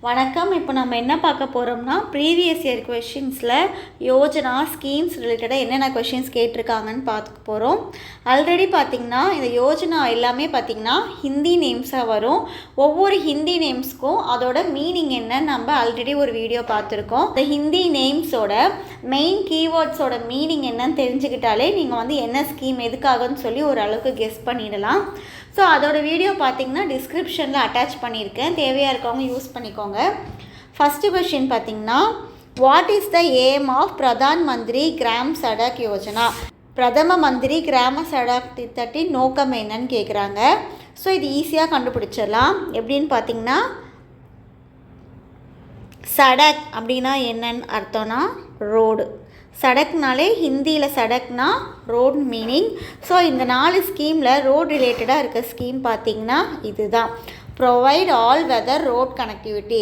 வணக்கம். இப்போ நம்ம என்ன பார்க்க போகிறோம்னா ப்ரீவியஸ் இயர் கொஷின்ஸில் யோஜனா ஸ்கீம்ஸ் ரிலேட்டடாக என்னென்ன கொஷின்ஸ் கேட்டிருக்காங்கன்னு பார்த்துக்க போகிறோம். ஆல்ரெடி பார்த்திங்கன்னா இந்த யோஜனா எல்லாமே பார்த்திங்கன்னா ஹிந்தி நேம்ஸாக வரும். ஒவ்வொரு ஹிந்தி நேம்ஸ்க்கும் அதோட மீனிங் என்னன்னு நம்ம ஆல்ரெடி ஒரு வீடியோ பார்த்துருக்கோம். இந்த ஹிந்தி நேம்ஸோட மெயின் கீவேர்ட்ஸோட மீனிங் என்னன்னு தெரிஞ்சுக்கிட்டாலே நீங்கள் என்ன ஸ்கீம் எதுக்காகன்னு சொல்லி ஓரளவுக்கு கெஸ் பண்ணிடலாம். ஸோ அதோட வீடியோ பார்த்திங்கன்னா டிஸ்கிரிப்ஷனில் அட்டாச் பண்ணியிருக்கேன், தேவையாக இருக்கவங்க யூஸ் பண்ணிக்கோங்க. ஃபஸ்ட்டு கொஷின் பார்த்திங்கன்னா, what is the aim of Pradhan Mantri Gram Sadak Yojana? பிரதம மந்திரி கிராம சடக் திட்டத்தின் நோக்கம் என்னன்னு கேட்குறாங்க. ஸோ இது ஈஸியாக கண்டுபிடிச்சிடலாம். எப்படின்னு பார்த்திங்கன்னா, சடக் அப்படின்னா என்னன்னு அர்த்தம்னா ரோடு. சடக்னாலே ஹிந்தியில் சடக்னா ரோட் மீனிங். ஸோ இந்த 4 ஸ்கீமில் ரோட் ரிலேட்டடாக இருக்க ஸ்கீம் பார்த்திங்கன்னா இதுதான். Provide all weather road connectivity,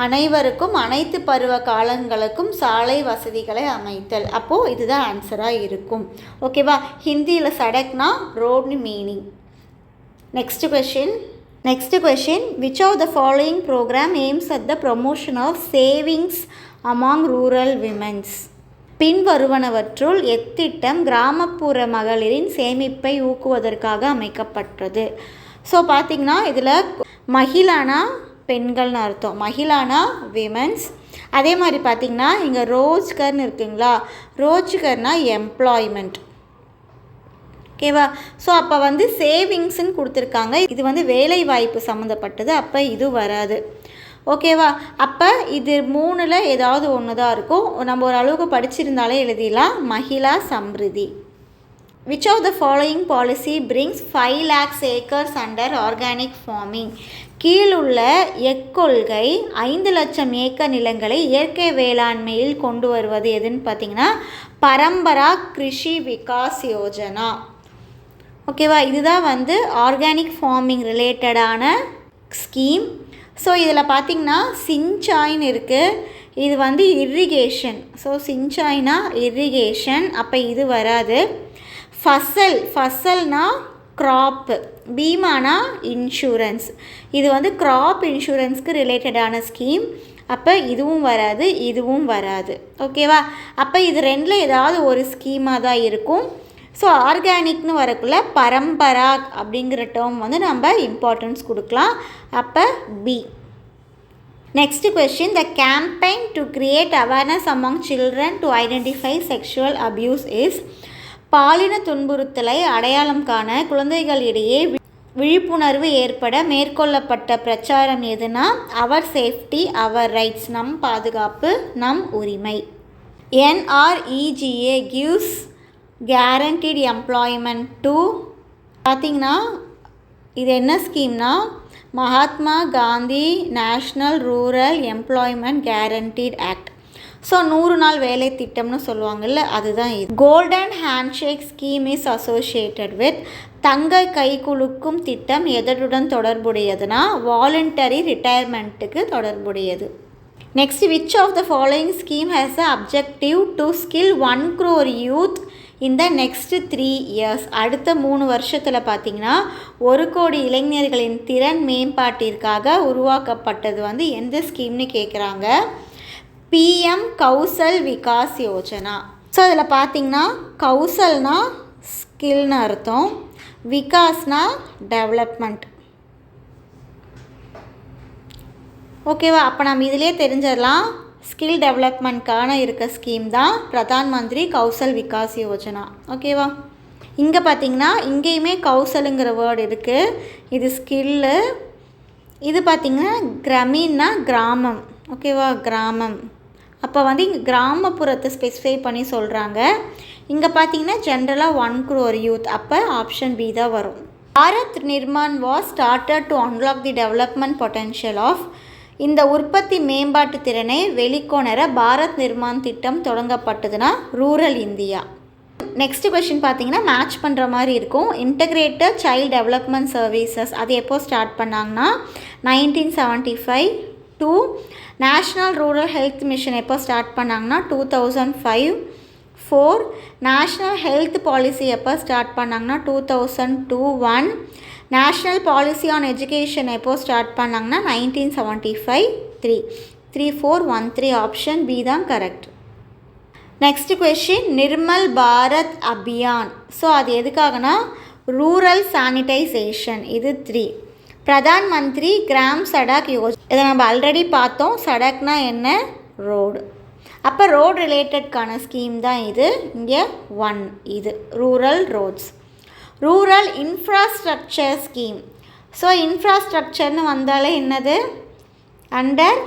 அனைவருக்கும் அனைத்து பருவ காலங்களுக்கும் சாலை வசதிகளை அமைத்தல். அப்போது இதுதான் ஆன்சராக இருக்கும். ஓகேவா? ஹிந்தியில் சடக்னா ரோட்னு meaning. Next question, which of the following programme aims at the promotion of savings among rural women's? பின்வருவனவற்றுள் எத்திட்டம் கிராமப்புற மகளிரின் சேமிப்பை ஊக்குவதற்காக அமைக்கப்பட்டது? ஸோ பார்த்திங்கன்னா இதில் மகிழானா பெண்கள்னு அர்த்தம், மகிழானா விமென்ஸ். அதே மாதிரி பார்த்திங்கன்னா இங்கே ரோஜ்கர்னு இருக்குங்களா, ரோஜ்கர்னா எம்ப்ளாய்மெண்ட். ஓகேவா? ஸோ அப்போ சேவிங்ஸ்ன்னு கொடுத்துருக்காங்க. இது வேலை வாய்ப்பு சம்மந்தப்பட்டது, அப்போ இது வராது. ஓகேவா? அப்போ இது 3ல் ஏதாவது ஒன்று தான் இருக்கும். நம்ம ஒரு அளவுக்கு படிச்சிருந்தாலே எழுதிடலாம். Mahila Samriddhi. Which of the following policy brings 5 lakhs acres under organic farming? கீழுள்ள எக்கொள்கை 5 லட்சம் ஏக்கர் நிலங்களை இயற்கை வேளாண்மையில் கொண்டு வருவது எதுன்னு பார்த்தீங்கன்னா பரம்பரா கிருஷி விகாஸ் யோஜனா. ஓகேவா? இதுதான் ஆர்கானிக் ஃபார்மிங் ரிலேட்டடான ஸ்கீம். ஸோ இதில் பார்த்திங்கன்னா சிஞ்சாயின்னு இருக்குது, இது இரிகேஷன். ஸோ சிஞ்சாயினா இரிகேஷன், அப்போ இது வராது. ஃபசல்னா க்ராப்பு, பீமானா இன்சூரன்ஸ். இது க்ராப் இன்சூரன்ஸ்க்கு ரிலேட்டடான ஸ்கீம், அப்போ இதுவும் வராது, இதுவும் வராது. ஓகேவா? அப்போ இது 2ல் ஏதாவது ஒரு ஸ்கீமாக தான் இருக்கும். ஸோ ஆர்கானிக்னு வரக்குள்ள பரம்பரா அப்படிங்கிற டேர்ம் நம்ம இம்பார்ட்டன்ஸ் கொடுக்கலாம். அப்போ B. Next question, the campaign to create awareness among children to identify sexual abuse is? பாலின துன்புறுத்தலை அடையாளம் காண குழந்தைகளிடையே விழிப்புணர்வு ஏற்பட மேற்கொள்ளப்பட்ட பிரச்சாரம் எதுனா அவர் சேஃப்டி அவர் ரைட்ஸ், நம் பாதுகாப்பு நம் உரிமை. NREGA gives guaranteed employment to பார்த்திங்கன்னா இது என்ன ஸ்கீம்னா Mahatma Gandhi national rural employment guaranteed act. So 100 நாள் வேலை திட்டம்னு சொல்லுவாங்கள்ல, அதுதான் இது. Golden handshake scheme is associated with? தங்க கை குலுக்கும் திட்டம் எதனுடன் தொடர்புடையதுன்னா வாலண்டரி ரிட்டையர்மெண்ட்டுக்கு தொடர்புடையது. Next, which of the following scheme has the objective to skill 1 crore youth இந்த நெக்ஸ்ட் 3 years? அடுத்த 3 வருஷத்தில் பார்த்திங்கன்னா 1 கோடி இளைஞர்களின் திறன் மேம்பாட்டிற்காக உருவாக்கப்பட்டது எந்த ஸ்கீம்னு கேட்குறாங்க. PM கௌசல் விகாஸ் யோஜனா. ஸோ அதில் பார்த்திங்கன்னா கௌசல்னா ஸ்கில்னு அர்த்தம், விகாஸ்னா டெவலப்மெண்ட். ஓகேவா? அப்போ நம்ம இதிலே தெரிஞ்சிடலாம், ஸ்கில் டெவலப்மெண்ட்கான இருக்க ஸ்கீம் தான் பிரதான் மந்திரி கௌசல் விகாஸ் யோஜனா. ஓகேவா? இங்கே பார்த்திங்கன்னா இங்கேயுமே கௌசலுங்கிற வேர்டு இருக்குது, இது ஸ்கில்லு. இது பார்த்திங்கன்னா கிராமீன்னா கிராமம். ஓகேவா? கிராமம். அப்போ இங்கே கிராமப்புறத்தை ஸ்பெசிஃபை பண்ணி சொல்கிறாங்க. இங்கே பார்த்திங்கன்னா ஜென்ரலாக 1 crore youth, அப்போ ஆப்ஷன் பி தான் வரும். Bharat Nirman was started to unlock the development potential of? இந்த உற்பத்தி மேம்பாட்டு திறனை வெளிக்கொணர பாரத் நிர்மான் திட்டம் தொடங்கப்பட்டதுன்னா ரூரல் இந்தியா. நெக்ஸ்ட் கொஷின் பார்த்திங்கன்னா மேட்ச் பண்ணுற மாதிரி இருக்கும். இன்டகிரேட்டட் சைல்டு டெவலப்மெண்ட் சர்வீசஸ் அது எப்போ ஸ்டார்ட் பண்ணாங்கன்னா 1975. 2 நேஷ்னல் ரூரல் ஹெல்த் மிஷன் எப்போ ஸ்டார்ட் பண்ணாங்கன்னா 2005. 4 நேஷ்னல் ஹெல்த் பாலிசி எப்போ ஸ்டார்ட் பண்ணாங்கன்னா 2002. 1 நேஷ்னல் பாலிசி ஆன் எஜுகேஷன் எப்போ ஸ்டார்ட் பண்ணாங்கன்னா 1975. 3. 3, 4, 1, 3 ஆப்ஷன் பி தான் correct. Next question Nirmal Bharat Abhiyan. So அது எதுக்காகனா ரூரல் சானிடைசேஷன். இது 3. பிரதான் மந்திரி கிராம் சடக் யோஜனா. இதை நம்ம ஆல்ரெடி பார்த்தோம். சடக்னா என்ன? ரோடு. அப்போ ரோடு ரிலேட்டட்கான ஸ்கீம் தான் இது. இங்கே 1 இது rural roads. Rural infrastructure scheme. So இன்ஃப்ராஸ்ட்ரக்சர்னு வந்தாலே என்னது? Under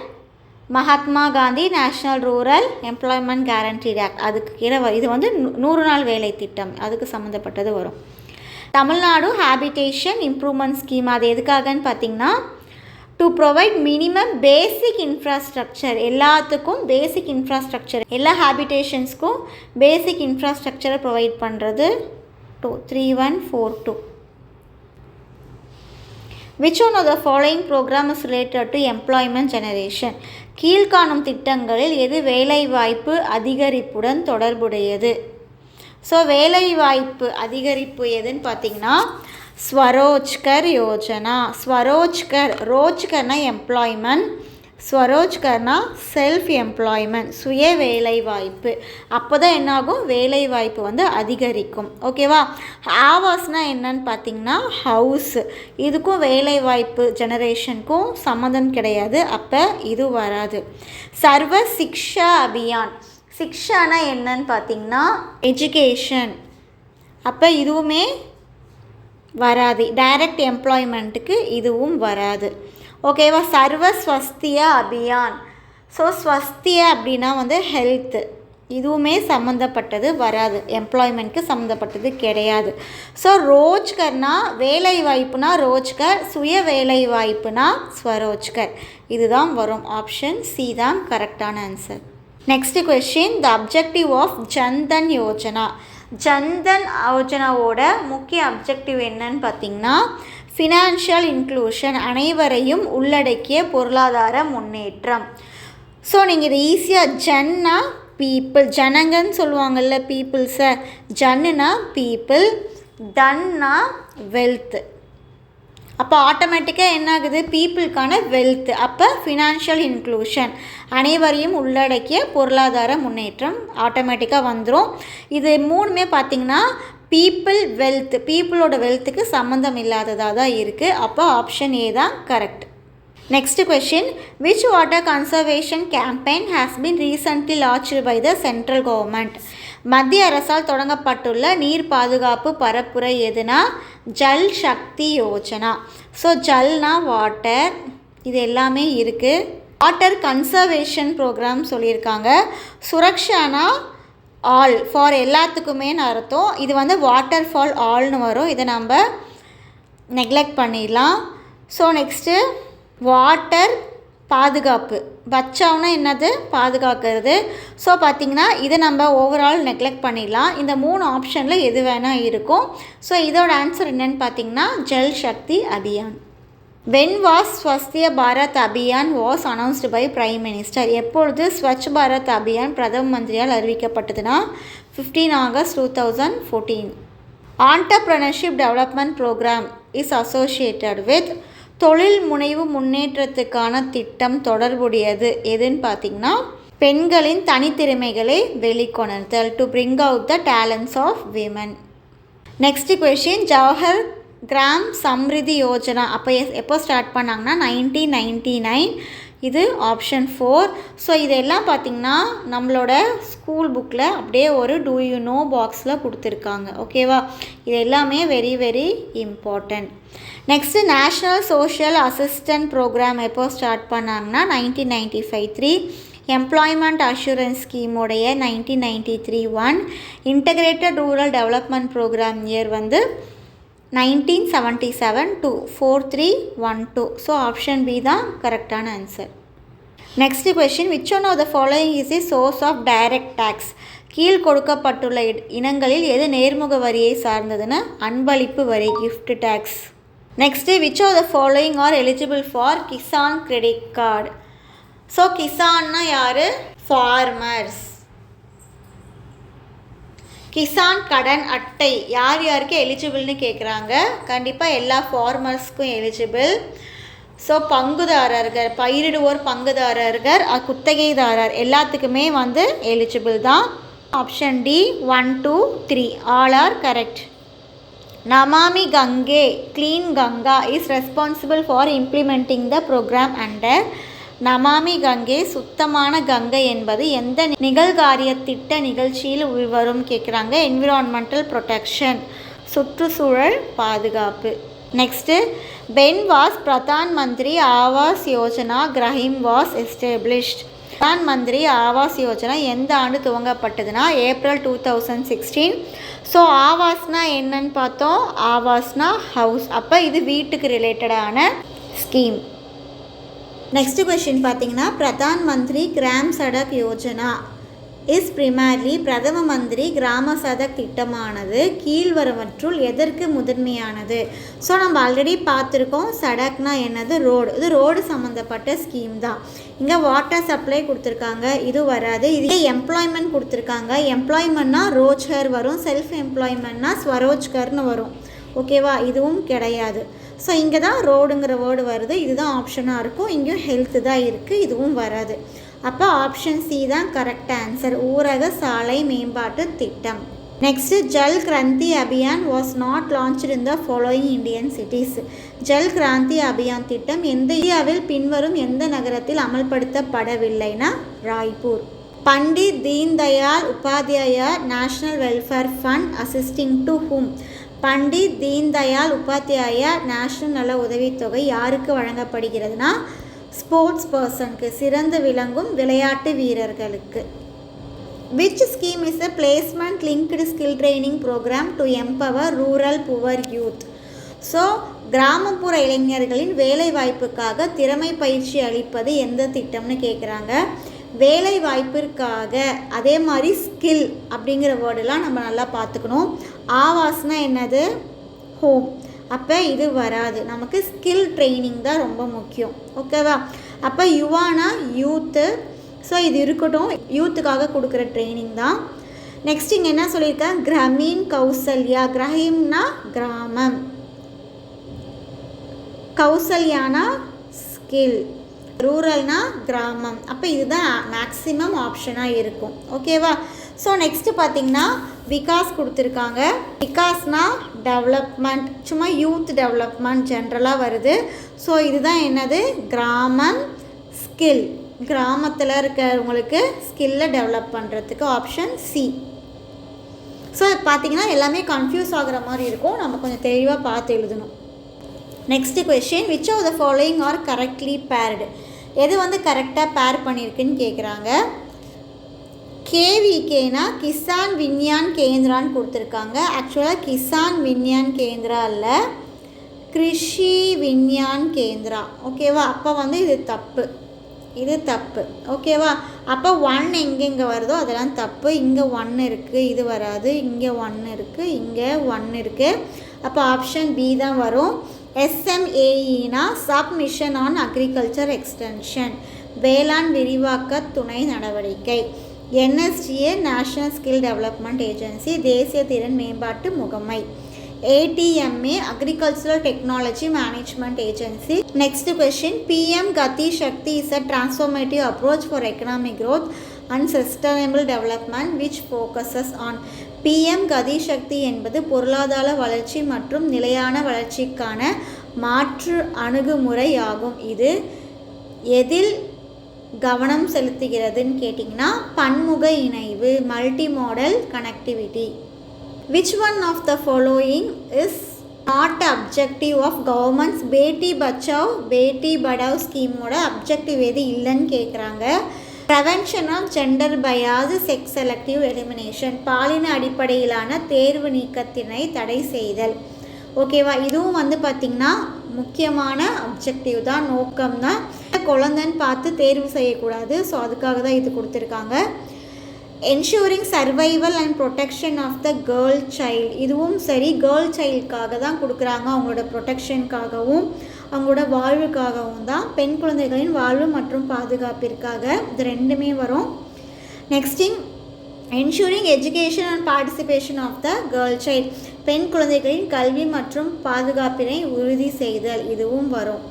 Mahatma Gandhi national rural employment guarantee act. அதுக்கு கீழே இது வந்து 100 நாள் வேலை திட்டம், அதுக்கு சம்மந்தப்பட்டது வரும். Tamil Nadu habitation improvement scheme. அது எதுக்காகன்னு பார்த்தீங்கன்னா to provide minimum basic infrastructure. எல்லாத்துக்கும் பேசிக் இன்ஃப்ராஸ்ட்ரக்சர், எல்லா ஹேபிடேஷன்ஸ்க்கும் பேசிக் இன்ஃப்ராஸ்ட்ரக்சரை ப்ரொவைட் பண்ணுறது. 3142. Which one of the following program is related to employment generation? கீழ்காணும் திட்டங்களில் எது வேலைவாய்ப்பு அதிகரிப்புடன் தொடர்புடையது? ஸோ வேலைவாய்ப்பு அதிகரிப்பு எதுன்னு பார்த்தீங்கன்னா ஸ்வரோஜ்கர் யோஜனா. ஸ்வரோஜ்கர், ரோஜ்கர்னா எம்ப்ளாய்மெண்ட், ஸ்வரோஜ்கர்னா செல்ஃப் எம்ப்ளாய்மெண்ட், சுய வேலைவாய்ப்பு. அப்போ தான் என்னாகும்? வேலைவாய்ப்பு வந்து அதிகரிக்கும். ஓகேவா? ஆவாஸ்னால் என்னன்னு பார்த்தீங்கன்னா ஹவுஸ். இதுக்கும் வேலைவாய்ப்பு ஜெனரேஷனுக்கும் சம்மந்தம் கிடையாது. அப்போ இது வராது. சர்வ சிக்ஷா அபியான். சிக்ஷானா என்னன்னு பார்த்தீங்கன்னா எஜுகேஷன். அப்போ இதுவுமே வராது. டைரக்ட் எம்ப்ளாய்மெண்ட்டுக்கு இதுவும் வராது. ஓகேவா? சர்வ ஸ்வஸ்திய அபியான். ஸோ ஸ்வஸ்திய அப்படின்னா வந்து ஹெல்த்து. இதுவுமே சம்மந்தப்பட்டது வராது, எம்ப்ளாய்மெண்ட்க்கு சம்மந்தப்பட்டது கிடையாது. ஸோ ரோஜ்கர்னா வேலைவாய்ப்புனா ரோஜ்கர், சுய வேலைவாய்ப்புனா ஸ்வரோஜ்கர். இதுதான் வரும். ஆப்ஷன் சி தான் கரெக்டான answer. Next question, the objective of Jan Dhan Yojana. ஜன்தன் யோஜனாவோட முக்கிய அப்ஜெக்டிவ் என்னன்னு பார்த்தீங்கன்னா ஃபினான்ஷியல் இன்க்ளூஷன், அனைவரையும் உள்ளடக்கிய பொருளாதார முன்னேற்றம். ஸோ நீங்கள் இது ஈஸியாக ஜன்னா பீப்புள், ஜனங்கன்னு சொல்லுவாங்கள்ல பீப்புள்ஸை, ஜன்னுனா பீப்புள், தன்னா வெல்த். அப்போ ஆட்டோமேட்டிக்காக என்ன ஆகுது? பீப்புளுக்கான வெல்த். அப்போ ஃபினான்ஷியல் இன்க்ளூஷன், அனைவரையும் உள்ளடக்கிய பொருளாதார முன்னேற்றம் ஆட்டோமேட்டிக்காக வந்துடும். இது மூணுமே பார்த்திங்கன்னா பீப்புள் வெல்த், பீப்புளோட வெல்த்துக்கு சம்மந்தம் இல்லாததாக தான் இருக்குது. அப்போ ஆப்ஷன் ஏ தான் correct. Next question, which water conservation campaign has been recently launched by the central government. மத்திய அரசால் தொடங்கப்பட்டுள்ள நீர் பாதுகாப்பு பரப்புரை எதுனா ஜல் சக்தி யோஜனா. ஸோ ஜல்னா வாட்டர், இது எல்லாமே இருக்குது. வாட்டர் கன்சர்வேஷன் ப்ரோக்ராம் சொல்லியிருக்காங்க. சுரக்ஷானா ஆல், ஃபார் எல்லாத்துக்குமே அர்த்தம். இது வந்து வாட்டர் ஃபால் ஆல்னு வரும். இதை நம்ம நெக்லெக்ட் பண்ணிடலாம். ஸோ நெக்ஸ்ட்டு வாட்டர் பாதுகாப்பு, பச்சாவுனா என்னது? பாதுகாக்கிறது. ஸோ பார்த்திங்கன்னா இதை நம்ம ஓவரால் நெக்லெக்ட் பண்ணிடலாம். இந்த 3 ஆப்ஷனில் எது வேணால் இருக்கும். ஸோ இதோட ஆன்சர் என்னென்னு பார்த்தீங்கன்னா Jal Shakti Abhiyan. When was Swasthya Bharat Abhiyan was announced by prime minister. எப்பொழுது ஸ்வச் பாரத் அபியான் பிரதம மந்திரியால் அறிவிக்கப்பட்டதுன்னா 15 August 2014. Entrepreneurship development programme is associated with. தொழில் முனைவு முன்னேற்றத்துக்கான திட்டம் தொடர்புடையது எதுன்னு பார்த்திங்கன்னா பெண்களின் தனித்திறமைகளை வெளிக்கொணர்தல், to bring out the talents of women. Next question, Jawahar Gram Samriddhi Yojana அப்போ எப்போ ஸ்டார்ட் பண்ணாங்கன்னா 1999. இது ஆப்ஷன் 4. ஸோ இதெல்லாம் பார்த்திங்கன்னா நம்மளோட ஸ்கூல் புக்கில் அப்படியே ஒரு டூ யூ நோ பாக்ஸில் கொடுத்துருக்காங்க. ஓகேவா? இது எல்லாமே very very important. Next national social assistant programme எப்போ ஸ்டார்ட் பண்ணாங்கன்னா 1995. 3 எம்ப்ளாய்மெண்ட் அஷூரன்ஸ் ஸ்கீமோடைய 1993. 1 integrated rural development programme year வந்து 1977. 2 4312. ஸோ ஆப்ஷன் பி தான் கரெக்டான answer. Next question, which one of the following is the source of direct tax. கீழ் கொடுக்கப்பட்டுள்ள இனங்களில் எது நேர்முக வரியை சார்ந்ததுன்னு அன்பளிப்பு வரி, gift tax. Next, which of the following are eligible for Kisan credit card. So கிசான்னா யார்? ஃபார்மர்ஸ். கிசான் கடன் அட்டை யார் யாருக்கு எலிஜிபிள்னு கேட்குறாங்க. கண்டிப்பாக எல்லா ஃபார்மர்ஸ்க்கும் எலிஜிபிள். ஸோ பங்குதாரர்கள், பயிரிடுவோர், பங்குதாரர்கள், குத்தகைதாரர் எல்லாத்துக்குமே வந்து எலிஜிபிள் தான். Option D 1, 2, 3 all are correct. Namami Gange, Clean Ganga is responsible for implementing the program under. நமாமி கங்கை, சுத்தமான கங்கை என்பது எந்த நிகழ்காரிய திட்ட நிகழ்ச்சியில் வரும் கேட்குறாங்க. என்விரான்மெண்டல் ப்ரொடெக்ஷன், சுற்றுச்சூழல் பாதுகாப்பு. Next, when was Pradhan Mantri Awas Yojana கிரஹிம் was எஸ்டேப்ளிஷ்ட். Pradhan Mantri Awas Yojana எந்த ஆண்டு துவங்கப்பட்டதுன்னா ஏப்ரல் 2016. ஸோ ஆவாஸ்னா என்னன்னு பார்த்தோம், ஆவாஸ்னா ஹவுஸ், அப்போ இது வீட்டுக்கு ரிலேட்டடான ஸ்கீம். நெக்ஸ்ட் கொஷின் பார்த்தீங்கன்னா, பிரதான் மந்திரி கிராம் சடக் யோஜனா இஸ் பிரிமர்லி, பிரதம மந்திரி கிராம சடக் திட்டமானது கீழ்வருவற்றுள் எதற்கு முதன்மையானது? ஸோ நம்ம ஆல்ரெடி பார்த்துருக்கோம், சடக்னா என்னது, ரோடு. இது ரோடு சம்மந்தப்பட்ட ஸ்கீம் தான். இங்கே வாட்டர் சப்ளை கொடுத்துருக்காங்க, இது வராது. இதே எம்ப்ளாய்மெண்ட் கொடுத்துருக்காங்க, எம்ப்ளாய்மெண்ட்னா ரோஜ்கர் வரும், செல்ஃப் எம்ப்ளாய்மெண்ட்னா ஸ்வரோஜ்கர்னு வரும். ஓகேவா, இதுவும் கிடையாது. ஸோ இங்கே தான் ரோடுங்கிற வேர்டு வருது, இதுதான் ஆப்ஷனாக இருக்கும். இங்கேயும் ஹெல்த்து தான் இருக்குது, இதுவும் வராது. அப்போ ஆப்ஷன் சி தான் கரெக்ட் ஆன்சர், ஊரக சாலை மேம்பாட்டு திட்டம். Next, Jal Kranti Abhiyan was not launched in the following Indian cities. Jal Kranti Abhiyan திட்டம் எந்த இந்தியாவில் பின்வரும் எந்த நகரத்தில் அமல்படுத்தப்படவில்லைனா Raipur. Pandit Deen Dayal Upadhyaya national welfare fund assisting to whom. Pandit Deen Dayal Upadhyaya national நல உதவித்தொகை யாருக்கு வழங்கப்படுகிறதுனா ஸ்போர்ட்ஸ் பர்சனுக்கு, சிறந்து விளங்கும் விளையாட்டு வீரர்களுக்கு. Which scheme is a placement linked skill training program to empower rural poor youth. So கிராமப்புற இளைஞர்களின் வேலை வாய்ப்புக்காக திறமை பயிற்சி அளிப்பது எந்த திட்டம்னு கேட்குறாங்க. வேலை வாய்ப்பிற்காக, அதே மாதிரி ஸ்கில் அப்படிங்கிற வேர்டெல்லாம் நம்ம நல்லா பார்த்துக்கணும். ஆவாஸ்னா என்னது, ஹோம், அப்போ இது வராது. நமக்கு ஸ்கில் ட்ரைனிங் தான் ரொம்ப முக்கியம். ஓகேவா, அப்போ யுவானா யூத்து, ஸோ இது இருக்கட்டும், யூத்துக்காக கொடுக்குற ட்ரைனிங் தான். நெக்ஸ்ட் இங்கே என்ன சொல்லியிருக்கேன், கிராமீன் கௌசல்யா. கிரஹீம்னா கிராமம், கௌசல்யானா ஸ்கில், ரூரல்னா கிராமம். அப்போ இதுதான் மேக்ஸிமம் ஆப்ஷனாக இருக்கும். ஓகேவா, ஸோ நெக்ஸ்ட்டு பார்த்திங்கன்னா விகாஸ் கொடுத்துருக்காங்க. விகாஸ்னா டெவலப்மெண்ட், சும்மா யூத் டெவலப்மெண்ட் ஜென்ரலாக வருது. ஸோ இதுதான் என்னது, கிராமம் ஸ்கில், கிராமத்தில் இருக்கிறவங்களுக்கு ஸ்கில்லை டெவலப் பண்ணுறதுக்கு ஆப்ஷன் சி. ஸோ பார்த்திங்கன்னா எல்லாமே கன்ஃபியூஸ் ஆகிற மாதிரி இருக்கும், நம்ம கொஞ்சம் தெளிவாக பார்த்து எழுதணும். Next question, which of the following are correctly paired. எது வந்து கரெக்டாக பேர் பண்ணியிருக்குன்னு கேட்குறாங்க. கேவிகேனா கிசான் விஞ்ஞான் கேந்திரான்னு கொடுத்துருக்காங்க. ஆக்சுவலாக கிசான் விஞ்ஞான் கேந்திரா இல்லை, கிருஷி விஞ்ஞான் கேந்திரா. ஓகேவா, அப்போ வந்து இது தப்பு, இது தப்பு. ஓகேவா, அப்போ 1 எங்கெங்கே வருதோ அதெல்லாம் தப்பு. இங்கே 1 இருக்குது, இது வராது. இங்கே 1 இருக்குது, இங்கே 1 இருக்குது. அப்போ ஆப்ஷன் பி தான் வரும். SMAEனா சப்மிஷன் ஆன் அக்ரிகல்ச்சர் எக்ஸ்டென்ஷன், வேளாண் விரிவாக்க துணை நடவடிக்கை. NSGA national skill development agency, தேசிய திறன் மேம்பாட்டு முகமை. ATMA agricultural technology management agency. Next question, PM Gati Shakti is a transformative approach for economic growth and sustainable development which focuses on. PM Gati சக்தி என்பது பொருளாதார வளர்ச்சி மற்றும் நிலையான வளர்ச்சிக்கான மாற்று அணுகுமுறை ஆகும். இது எதில் கவனம் செலுத்துகிறதுன்னு கேட்டிங்கன்னா பன்முக இணைவு, multi model connectivity. Which one of the following is not objective of government's Beti Bachao Beti Padhao ஸ்கீமோட objective எது இல்லைன்னு கேட்குறாங்க. Prevention of gender bias, sex selective elimination, பாலின அடிப்படையிலான தேர்வு நீக்கத்தினை தடை செய்தல். ஓகேவா, இதுவும் வந்து பார்த்திங்கன்னா முக்கியமான அப்ஜெக்டிவ் தான், நோக்கம் தான். குழந்தைன்னு பார்த்து தேர்வு செய்யக்கூடாது, ஸோ அதுக்காக தான் இது கொடுத்துருக்காங்க. Ensuring survival and protection of the girl child, இதுவும் சரி கேர்ள் சைல்டுக்காக தான் கொடுக்குறாங்க, அவங்களோட ப்ரொடெக்ஷனுக்காகவும் அவங்களோட வாழ்வுக்காகவும் தான். பெண் குழந்தைகளின் வாழ்வு மற்றும் பாதுகாப்பிற்காக, இது ரெண்டுமே வரும். Next ensuring education and participation of the girl child, பெண் குழந்தைகளின் கல்வி மற்றும் பாதுகாப்பினை உறுதி செய்தல், இதுவும் வரும்.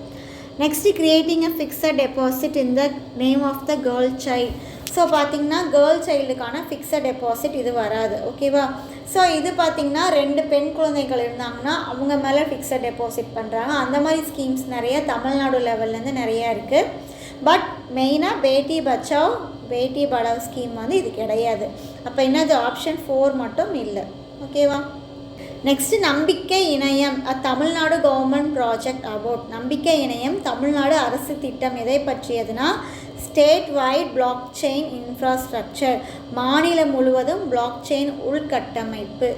Next creating a fixed deposit in the name of the girl child. So பார்த்திங்கன்னா கேர்ள் சைல்டுக்கான ஃபிக்ஸட் டெபாசிட் இது வராது. ஓகேவா? ஸோ இது பார்த்திங்கன்னா 2 பெண் குழந்தைகள் இருந்தாங்கன்னா அவங்க மேலே ஃபிக்ஸட் டெபாசிட் பண்ணுறாங்க. அந்த மாதிரி ஸ்கீம்ஸ் நிறைய தமிழ்நாடு லெவல்லேருந்து நிறையா இருக்குது. பட் மெயினாக பேட்டி பச்சாவ் பேட்டி படாவ் ஸ்கீம் வந்து இது கிடையாது. அப்போ என்னது ஆப்ஷன் 4 மட்டும் இல்லை. ஓகேவா? நெக்ஸ்ட்டு நம்பிக்கை இணையம் தமிழ்நாடு கவர்மெண்ட் ப்ராஜெக்ட் அபவுட். நம்பிக்கை இணையம் தமிழ்நாடு அரசு திட்டம் எதை பற்றியதுன்னா state wide block chain infrastructure, மாநிலம் முழுவதும் பிளாக் செயின் உள்கட்டமைப்பு.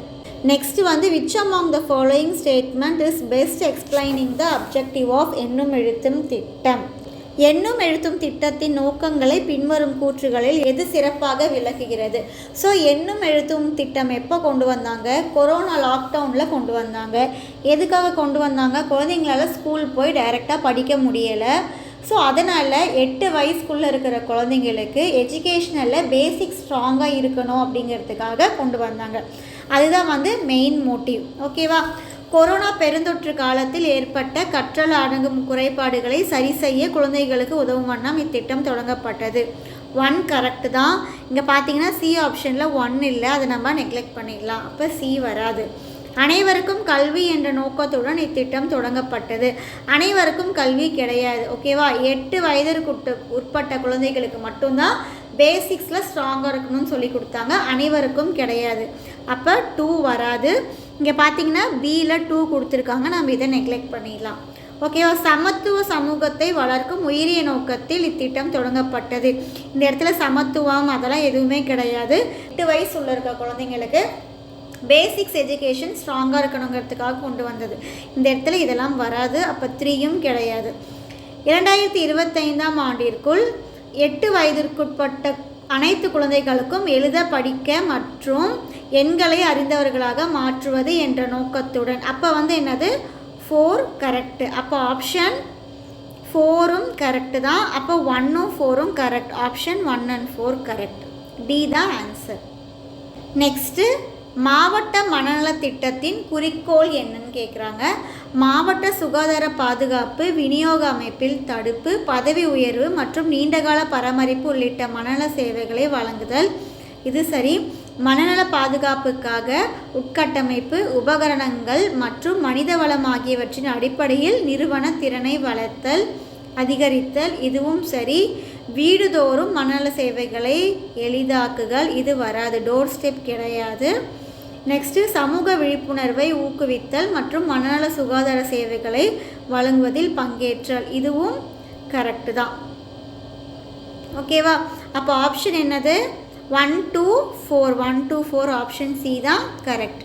நெக்ஸ்ட் வந்து which among the following statement is best explaining the objective of Ennum Ezhuthum திட்டம். எண்ணும் எழுத்தும் திட்டத்தின் நோக்கங்களை பின்வரும் கூற்றுகளில் எது சிறப்பாக விளக்குகிறது? ஸோ எண்ணும் எழுத்தும் திட்டம் எப்போ கொண்டு வந்தாங்க? கொரோனா லாக்டவுனில் கொண்டு வந்தாங்க. எதுக்காக கொண்டு வந்தாங்க? குழந்தைங்களால் ஸ்கூல் போய் டைரெக்டாக படிக்க முடியலை. ஸோ அதனால் 8 வயசுக்குள்ளே இருக்கிற குழந்தைங்களுக்கு எஜுகேஷ்னலில் பேசிக் ஸ்ட்ராங்காக இருக்கணும் அப்படிங்கிறதுக்காக கொண்டு வந்தாங்க. அதுதான் வந்து மெயின் மோட்டிவ். ஓகேவா? கொரோனா பெருந்தொற்று காலத்தில் ஏற்பட்ட கற்றல் அணுகும் குறைபாடுகளை சரி செய்ய குழந்தைகளுக்கு உதவும் வண்ணம் இத்திட்டம் தொடங்கப்பட்டது. 1 கரெக்டு தான். இங்கே பார்த்தீங்கன்னா சி ஆப்ஷனில் 1 இல்லை, அதை நம்ம நெக்லெக்ட் பண்ணிடலாம். அப்போ சி வராது. அனைவருக்கும் கல்வி என்ற நோக்கத்துடன் இத்திட்டம் தொடங்கப்பட்டது. அனைவருக்கும் கல்வி கிடையாது. ஓகேவா? 8 வயதிற்கு உட்பட்ட குழந்தைகளுக்கு மட்டும்தான் பேசிக்ஸில் ஸ்ட்ராங்காக இருக்கணும்னு சொல்லி கொடுத்தாங்க. அனைவருக்கும் கிடையாது. அப்போ 2 வராது. இங்கே பார்த்தீங்கன்னா பியில் 2 கொடுத்துருக்காங்க, நம்ம இதை நெக்லெக்ட் பண்ணிடலாம். ஓகேவா? சமத்துவ சமூகத்தை வளர்க்கும் உயரிய நோக்கத்தில் இத்திட்டம் தொடங்கப்பட்டது. இந்த இடத்துல சமத்துவம் அதெல்லாம் எதுவுமே கிடையாது. 8 வயசு உள்ள இருக்க குழந்தைங்களுக்கு பேசிக்ஸ் எஜுகேஷன் ஸ்ட்ராங்காக இருக்கணுங்கிறதுக்காக கொண்டு வந்தது. இந்த இடத்துல இதெல்லாம் வராது. அப்போ 3யும் கிடையாது. 2025ஆம் ஆண்டிற்குள் 8 வயதிற்குட்பட்ட அனைத்து குழந்தைகளுக்கும் எழுத படிக்க மற்றும் எண்களை அறிந்தவர்களாக மாற்றுவது என்ற நோக்கத்துடன். அப்போ வந்து என்னது 4 கரெக்டு. அப்போ ஆப்ஷன் 4ம் கரெக்டு தான். அப்போ 1ம் 4ம் correct. Option 1 and 4 correct. D தான் ஆன்சர். நெக்ஸ்ட்டு மாவட்ட மனநல திட்டத்தின் குறிக்கோள் என்னன்னு கேட்குறாங்க. மாவட்ட சுகாதார பாதுகாப்பு, விநியோக அமைப்பில் தடுப்பு, பதவி உயர்வு மற்றும் நீண்டகால பராமரிப்பு உள்ளிட்ட மனநல சேவைகளை வழங்குதல். இது சரி. மனநல பாதுகாப்புக்காக உட்கட்டமைப்பு, உபகரணங்கள் மற்றும் மனிதவளம் ஆகியவற்றின் அடிப்படையில் நிறுவன திறனை வளர்த்தல் அதிகரித்தல். இதுவும் சரி. வீடுதோறும் மனநல சேவைகளை எளிதாக்குதல். இது வராது. டோர் ஸ்டெப் கிடையாது. நெக்ஸ்ட்டு சமூக விழிப்புணர்வை ஊக்குவித்தல் மற்றும் மனநல சுகாதார சேவைகளை வழங்குவதில் பங்கேற்றல். இதுவும் கரெக்டு தான். ஓகேவா? அப்போ ஆப்ஷன் என்னது? 1 to 4. 1 to 4 ஆப்ஷன் சி தான் correct.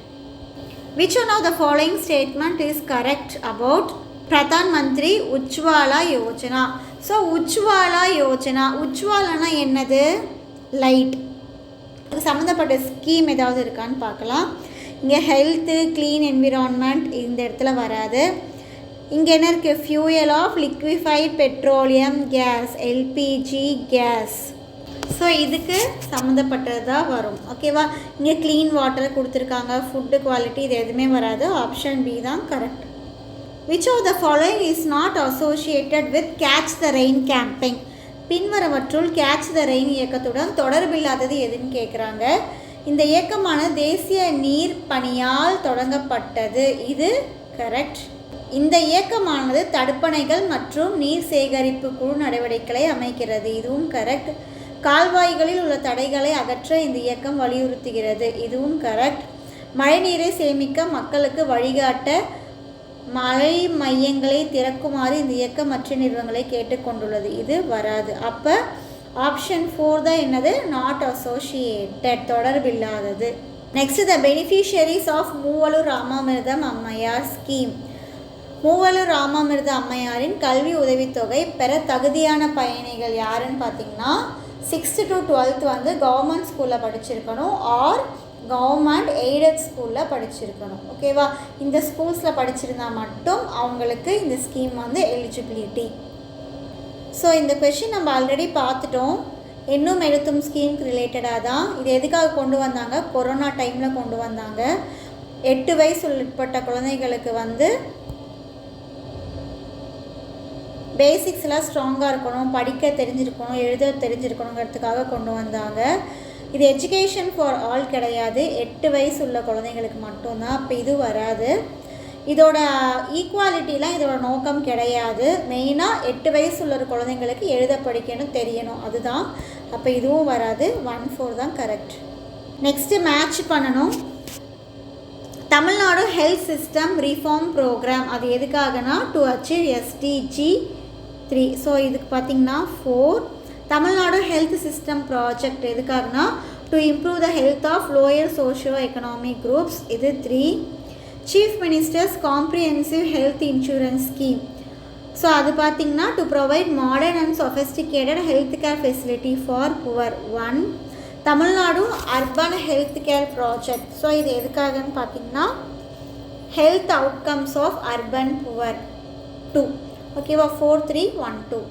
Which one of the following statement is correct about Pradhan Mantri Ujjwala Yojana? So Ujjwala Yojana, உஜ்வாலானா என்னது? லைட். அதுக்கு சம்மந்தப்பட்ட ஸ்கீம் ஏதாவது இருக்கான்னு பார்க்கலாம். இங்கே ஹெல்த்து, க்ளீன் என்விரான்மெண்ட் இந்த இடத்துல வராது. இங்கே என்ன இருக்குது? Fuel of liquefied petroleum gas, LPG gas. So இதுக்கு சம்மந்தப்பட்டது தான் வரும். ஓகேவா? இங்கே க்ளீன் வாட்டர் கொடுத்துருக்காங்க, ஃபுட்டு குவாலிட்டி, இது எதுவுமே வராது. ஆப்ஷன் பி தான் correct. Which of the following is not associated with catch the rain campaign? பின்வரவற்றுள் கேட்ச் த ரெயின் இயக்கத்துடன் தொடர்பில்லாதது எதுன்னு கேட்குறாங்க. இந்த இயக்கமான தேசிய நீர் பணியால் தொடங்கப்பட்டது. இது கரெக்ட். இந்த இயக்கமானது தடுப்பணைகள் மற்றும் நீர் சேகரிப்பு குழு நடவடிக்கைகளை அமைக்கிறது. இதுவும் கரெக்ட். கால்வாய்களில் உள்ள தடைகளை அகற்ற இந்த இயக்கம் வலியுறுத்துகிறது. இதுவும் கரெக்ட். மழைநீரை சேமிக்க மக்களுக்கு வழிகாட்ட மழை மையங்களை திறக்குமாறு இந்த இயக்கம் மற்ற நிறுவனங்களை கேட்டுக்கொண்டுள்ளது. இது வராது. அப்போ ஆப்ஷன் 4 தான் என்னது? நாட் அசோசியேட்டட், தொடர்பில்லாதது. Next the beneficiaries of Moovalur Ramamirtham Ammaiyar scheme. Moovalur Ramamirtha அம்மையாரின் கல்வி உதவித்தொகை பெற தகுதியான பயணிகள் யாருன்னு பார்த்தீங்கன்னா 6th to 12th வந்து கவர்மெண்ட் ஸ்கூலில் படிச்சிருக்கணும் ஆர் கவர்மெண்ட் எய்டட் ஸ்கூலில் படிச்சிருக்கணும். ஓகேவா? இந்த ஸ்கூல்ஸில் படிச்சிருந்தா மட்டும் அவங்களுக்கு இந்த ஸ்கீம் வந்து எலிஜிபிலிட்டி. ஸோ இந்த கொஷின் நம்ம ஆல்ரெடி பார்த்துட்டோம். எண்ணும் எழுத்தும் ஸ்கீமுக்கு ரிலேட்டடாக தான். இது எதுக்காக கொண்டு வந்தாங்க? கொரோனா டைமில் கொண்டு வந்தாங்க. 8 வயசு உட்பட்ட குழந்தைகளுக்கு வந்து பேசிக்ஸ்லாம் ஸ்ட்ராங்காக இருக்கணும், படிக்க தெரிஞ்சிருக்கணும், எழுத தெரிஞ்சிருக்கணுங்கிறதுக்காக கொண்டு வந்தாங்க. இது எஜுகேஷன் ஃபார் ஆல் கிடையாது, 8 வயசு உள்ள குழந்தைங்களுக்கு மட்டும்தான். அப்போ இது வராது. இதோட ஈக்குவாலிட்டிலாம் இதோட நோக்கம் கிடையாது. மெயினாக 8 வயசு உள்ள குழந்தைங்களுக்கு எழுத படிக்கணும் தெரியணும், அதுதான். அப்போ இதுவும் வராது. 1/4 தான் கரெக்ட். நெக்ஸ்ட்டு மேட்ச் பண்ணணும். Tamil Nadu health system reform programme அது எதுக்காகனா டு அச்சீவ் SDG 3. ஸோ இதுக்கு பார்த்திங்கன்னா 4. தமிழ்நாடு ஹெல்த் சிஸ்டம் ப்ராஜெக்ட் எதுக்காகனா to improve the health of lower socio economic groups, இது 3. Chief ministers comprehensive health insurance scheme, so அது பார்த்திங்கன்னா to provide modern and sophisticated health care facility for poor, 1. Tamil Nadu urban health care project, so இது எதுக்காகன்னு பார்த்திங்கன்னா health outcomes of urban poor, 2. ஓகேவா, 4, 3, 1, 2.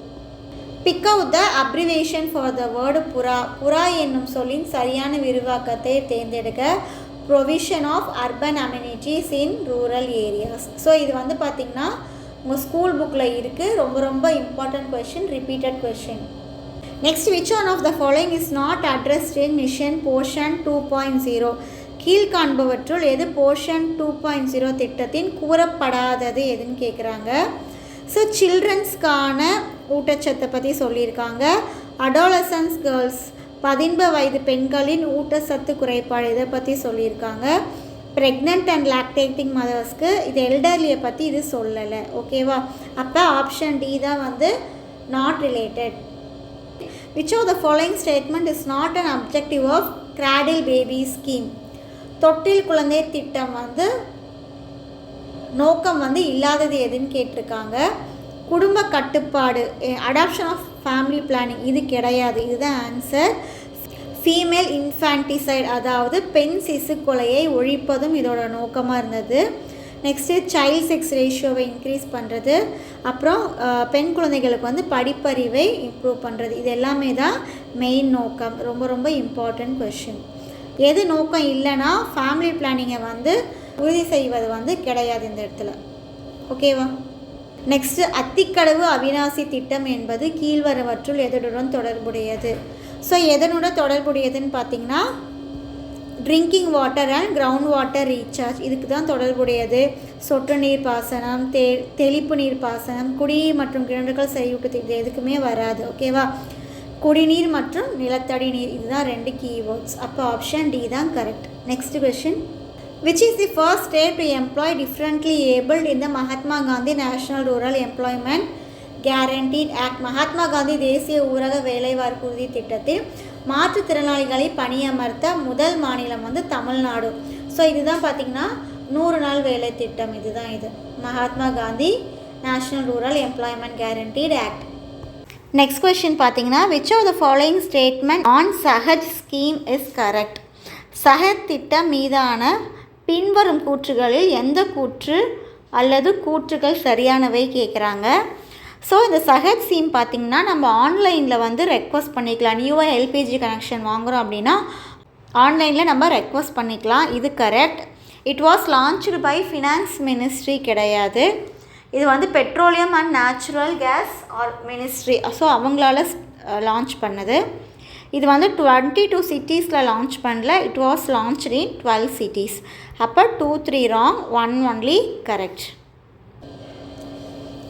Pick out the abbreviation for the word PURA. PURA என்னும் சொல்லின் சரியான விரிவாக்கத்தை தேர்ந்தெடுக்க. Provision of urban amenities in rural areas. So இது வந்து பார்த்திங்கன்னா உங்கள் ஸ்கூல் புக்கில் இருக்குது. ரொம்ப ரொம்ப important question, repeated question. Next, which one of the following is not addressed in mission Poshan 2.0? கீழ்காண்பவற்றுள் எது போர்ஷன் 2.0 திட்டத்தின் கூறப்படாதது எதுன்னு கேட்குறாங்க. ஸோ சில்ட்ரன்ஸ்க்கான ஊட்டச்சத்தை பற்றி சொல்லியிருக்காங்க. அடாலசன்ஸ் கேர்ள்ஸ் 18 வயது பெண்களின் ஊட்டச்சத்து குறைபாடு இதை பற்றி சொல்லியிருக்காங்க. ப்ரெக்னென்ட் அண்ட் லாக்டேட்டிங் மதர்ஸ்க்கு இது எல்டர்லியை பற்றி இது சொல்லலை. ஓகேவா, அப்போ ஆப்ஷன் டி தான் வந்து not related. Which of the following statement is not an objective of cradle baby scheme? தொட்டில் குழந்தை திட்டம் வந்து நோக்கம் வந்து இல்லாதது எதுன்னு கேட்டிருக்காங்க. குடும்ப கட்டுப்பாடு, அடாப்ஷன் ஆஃப் ஃபேமிலி பிளானிங், இது கிடையாது, இதுதான் ஆன்சர். ஃபீமேல் இன்ஃபான்டிசைட், அதாவது பெண் சிசு கொலையை ஒழிப்பதும் இதோட நோக்கமாக இருந்தது. நெக்ஸ்ட்டு சைல்ட் செக்ஸ் ரேஷியோவை இன்க்ரீஸ் பண்ணுறது, அப்புறம் பெண் குழந்தைகளுக்கு வந்து படிப்பறிவை இம்ப்ரூவ் பண்ணுறது, இது எல்லாமே தான் மெயின் நோக்கம். ரொம்ப ரொம்ப இம்பார்ட்டன்ட் கொஷின். எது நோக்கம் இல்லைன்னா ஃபேமிலி பிளானிங்கை வந்து உறுதி செய்வது வந்து கிடையாது இந்த இடத்துல. ஓகேவா. நெக்ஸ்ட்டு, அத்திக்கடவு அவிநாசி திட்டம் என்பது கீழ்வரவற்றுள் எதனுடன் தொடர்புடையது? ஸோ எதனுடன் தொடர்புடையதுன்னு பார்த்திங்கன்னா drinking water and ground water recharge, இதுக்கு தான் தொடர்புடையது. சொட்டு நீர் பாசனம், தெளிப்பு நீர் பாசனம், குடிநீர் மற்றும் கிணறுகள் செறிவூட்டு இது எதுக்குமே வராது. ஓகேவா. குடிநீர் மற்றும் நிலத்தடி நீர், இதுதான் 2 கீவேர்ட்ஸ். அப்போ ஆப்ஷன் டி தான் correct. Next question. Which is the first state to employ differently abled in the Mahatma Gandhi National Rural Employment Guaranteed Act? Mahatma Gandhi தேசிய ஊரக வேலைவாய்ப்பு உறுதி திட்டத்தில் மாற்றுத்திறனாளிகளை பணியமர்த்த முதல் மாநிலம் வந்து தமிழ்நாடு. ஸோ இதுதான் பார்த்திங்கன்னா 100 நாள் வேலை திட்டம், இதுதான் இது Mahatma Gandhi national rural employment guaranteed act. Next question பார்த்தீங்கன்னா which of the following statement on Sahaj scheme is correct? Sahaj திட்டம் மீதான பின்வரும் கூற்றுகளில் எந்த கூற்று அல்லது கூற்றுகள் சரியானவை கேட்குறாங்க. ஸோ இந்த சஹஜ் ஸ்கீம் பார்த்திங்கன்னா நம்ம ஆன்லைனில் வந்து ரெக்வஸ்ட் பண்ணிக்கலாம். நியூவாக எல்பிஜி கனெக்ஷன் வாங்குகிறோம் அப்படின்னா ஆன்லைனில் நம்ம ரெக்வஸ்ட் பண்ணிக்கலாம், இது correct. It was launched by finance ministry கிடையாது, இது வந்து petroleum and natural gas are ministry, so அவங்களால லான்ச் பண்ணது. இது வந்து 22 சிட்டிஸில் லான்ச் பண்ணல, it was launched in 12 cities. அப்போ 2, 3 ராங், 1 ஒன்லி கரெக்ட்.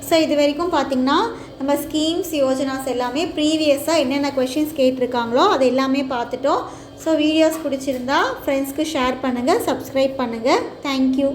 ஸோ இது வரைக்கும் பார்த்திங்கன்னா நம்ம ஸ்கீம்ஸ் யோஜனாஸ் எல்லாமே ப்ரீவியஸாக என்னென்ன கொஷின்ஸ் கேட்டிருக்காங்களோ அது எல்லாமே பார்த்துட்டோம். ஸோ வீடியோஸ் பிடிச்சிருந்தா ஃப்ரெண்ட்ஸ்க்கு ஷேர் பண்ணுங்கள், சப்ஸ்கிரைப் பண்ணுங்கள். தேங்க்யூ.